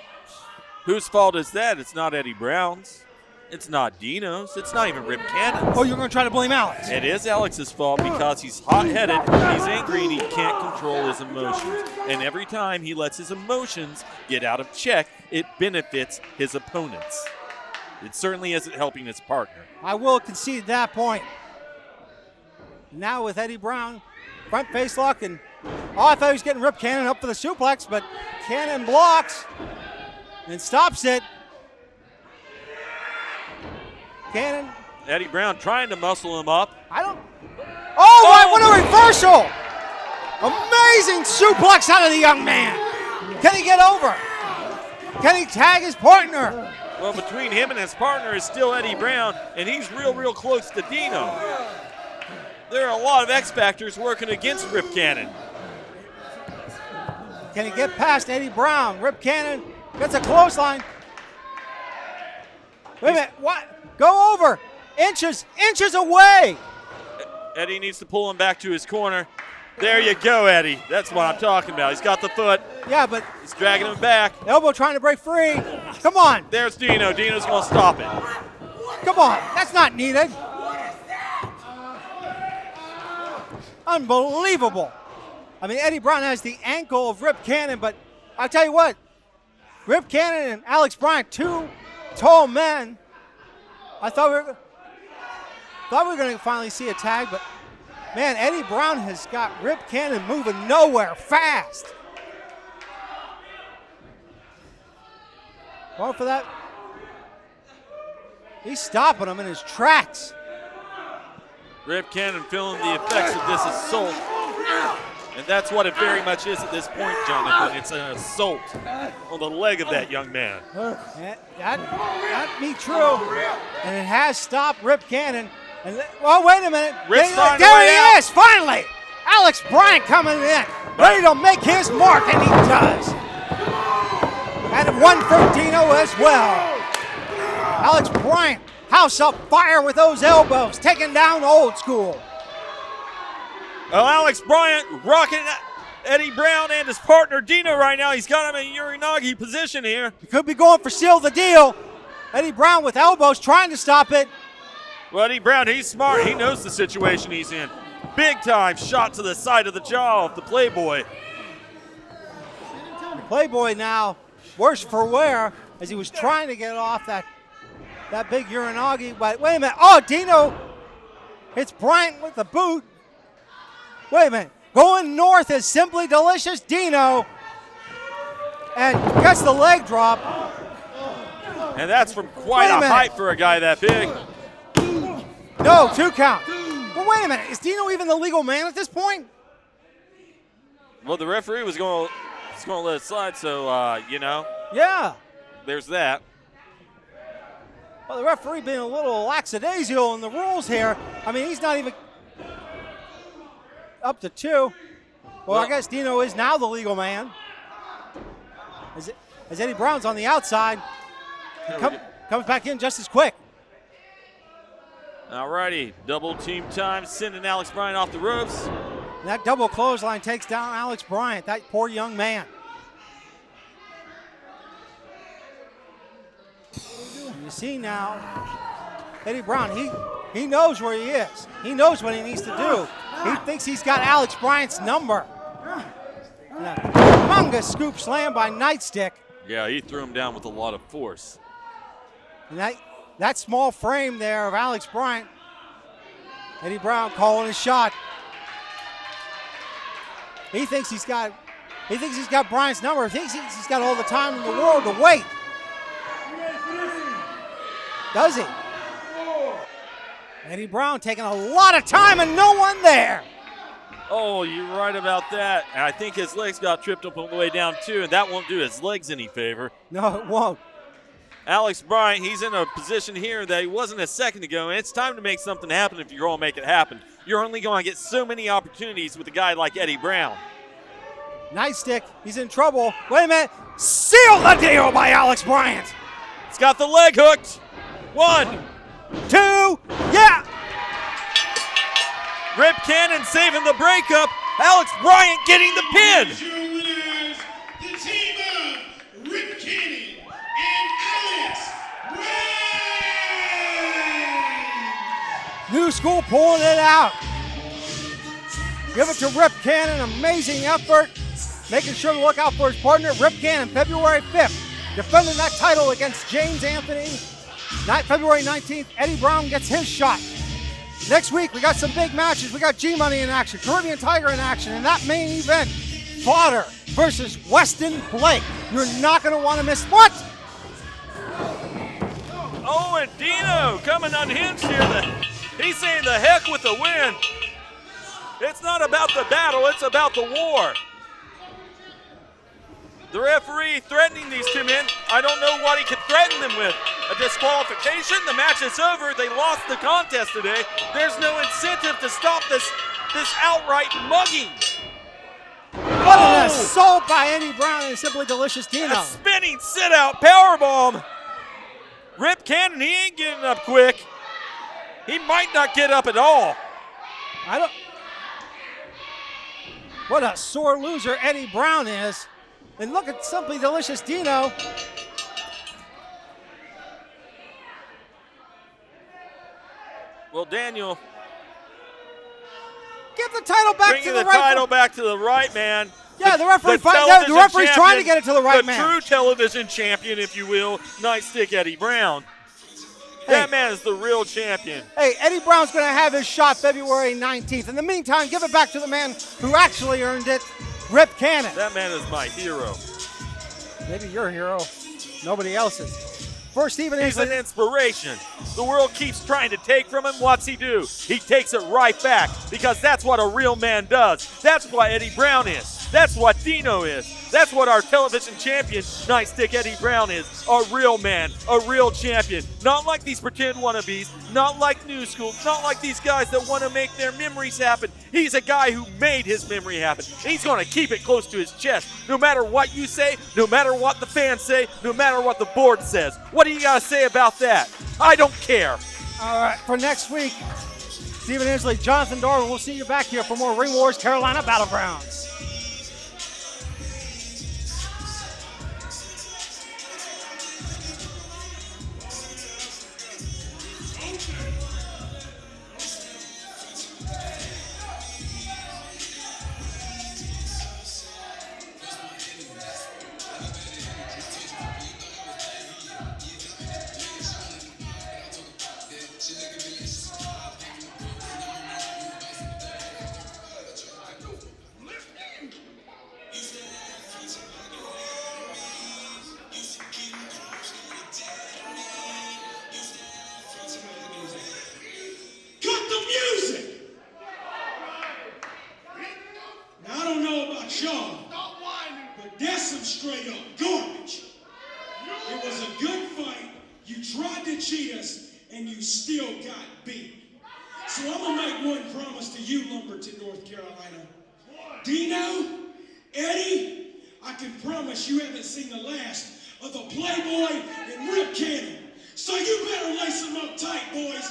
Whose fault is that? It's not Eddie Brown's. It's not Dino's. It's not even Rip Cannon's. Oh, you're going to try to blame Alex? It is Alex's fault because he's hot-headed, he's angry, and he can't control his emotions. And every time he lets his emotions get out of check, it benefits his opponents. It certainly isn't helping his partner. I will concede that point. Now with Eddie Brown, front face lock, and I thought he was getting Rip Cannon up for the suplex, but Cannon blocks and stops it. Cannon. Eddie Brown trying to muscle him up. What a reversal! Amazing suplex out of the young man. Can he get over? Can he tag his partner? Well, between him and his partner is still Eddie Brown, and he's real close to Dino. There are a lot of X Factors working against Rip Cannon. Can he get past Eddie Brown? Rip Cannon gets a clothesline. Wait a minute, what? Go over. Inches away. Eddie needs to pull him back to his corner. There you go, Eddie. That's what I'm talking about. He's got the foot. Yeah, but he's dragging him back. Elbow trying to break free. Come on. There's Dino. Dino's going to stop it. Come on. That's not needed. Unbelievable. I mean, Eddie Brown has the ankle of Rip Cannon, but I'll tell you what. Rip Cannon and Alex Bryant, two tall men. I thought we were going to finally see a tag, but man, Eddie Brown has got Rip Cannon moving nowhere fast. Going for that. He's stopping him in his tracks. Rip Cannon feeling the effects of this assault. And that's what it very much is at this point, Jonathan. It's an assault on the leg of that young man. That be true. And it has stopped Rip Cannon. And oh, wait a minute. Rip's there starting he is, finally. Alex Bryant coming in, ready to make his mark, and he does. And one for Dino as well. Alex Bryant, house of fire with those elbows, taking down Old School. Well, Alex Bryant rocking Eddie Brown and his partner Dino right now. He's got him in a Uranagi position here. He could be going for seal the deal. Eddie Brown with elbows trying to stop it. Well, Eddie Brown, he's smart. He knows the situation he's in. Big time shot to the side of the jaw of the Playboy. Playboy now, worse for wear, as he was trying to get off that big Uranagi. But wait a minute. Oh, Dino hits Bryant with the boot. Wait a minute. Going north is Simply Delicious Dino. And gets the leg drop. And that's from quite a height for a guy that big. No, 2 count. But wait a minute. Is Dino even the legal man at this point? Well, the referee was going to let it slide, so, Yeah. there's that. Well, the referee being a little lackadaisical in the rules here. I mean, he's not even up to 2. Well, I guess Dino is now the legal man. As Eddie Brown's on the outside. Comes back in just as quick. Alrighty, double team time, sending Alex Bryant off the ropes. And that double clothesline takes down Alex Bryant, that poor young man. And you see now, Eddie Brown, he knows where he is. He knows what he needs to do. He thinks he's got Alex Bryant's number. And a humongous scoop slam by Nite. Yeah, he threw him down with a lot of force. And that small frame there of Alex Bryant, Eddie Brown calling his shot. He thinks he's got Bryant's number. He thinks he's got all the time in the world to wait. Does he? Eddie Brown taking a lot of time and no one there. Oh, you're right about that. And I think his legs got tripped up on the way down too, and that won't do his legs any favor. No, it won't. Alex Bryant, he's in a position here that he wasn't a second ago, and it's time to make something happen if you're going to make it happen. You're only going to get so many opportunities with a guy like Eddie Brown. Nite, he's in trouble. Wait a minute. Seal the deal by Alex Bryant. It's got the leg hooked. 1, 2, yeah. Rip Cannon saving the breakup. Alex Bryant getting the pin. Your winners, the team of Rip Cannon and Alex Bryant. New School pulling it out. Give it to Rip Cannon, amazing effort. Making sure to look out for his partner, Rip Cannon, February 5th. Defending that title against James Anthony. February 19th, Eddie Brown gets his shot. Next week, we got some big matches. We got G-Money in action, Caribbean Tiger in action, and that main event, Fodder versus Weston Blake. You're not going to want to miss what? Oh, and Dino coming unhinged here. He's saying the heck with the win. It's not about the battle, it's about the war. The referee threatening these two men. I don't know what he could threaten them with. A disqualification? The match is over. They lost the contest today. There's no incentive to stop this outright mugging. What an assault by Eddie Brown and Simply Delicious Dino. A spinning sit-out powerbomb. Rip Cannon, he ain't getting up quick. He might not get up at all. What a sore loser Eddie Brown is. And look at Simply Delicious Dino. Well, Daniel, Give the title back bringing to the the right. title back to the right man. Yeah, the referee's television trying to get it to the right the man. true television champion, if you will, Nite Eddie Brown. That man is the real champion. Hey, Eddie Brown's going to have his shot February 19th. In the meantime, give it back to the man who actually earned it, Rip Cannon. That man is my hero. Maybe your hero, nobody else's. For Stephen He's Inslee. an inspiration. The world keeps trying to take from him. What's he do? He takes it right back because that's what a real man does. That's what Eddie Brown is. That's what Dino is. That's what our television champion, Nite Stic Eddie Brown is. A real man, a real champion. Not like these pretend wannabes, not like New School, not like these guys that want to make their memories happen. He's a guy who made his memory happen. He's going to keep it close to his chest, no matter what you say, no matter what the fans say, no matter what the board says. What do you got to say about that? I don't care. All right, for next week, Stephen Inslee, Jonathan Darwin, we'll see you back here for more Ring Wars Carolina Battlegrounds. Cut the music! Now, I don't know about y'all, but that's some straight up garbage. It was a good fight. You tried to cheat us, and you still got beat. So I'm going to make one promise to you, Lumberton, North Carolina. Dino, Eddie, I can promise you haven't seen the last of the Playboy and Rip Cannon. So you better lace them up tight, boys,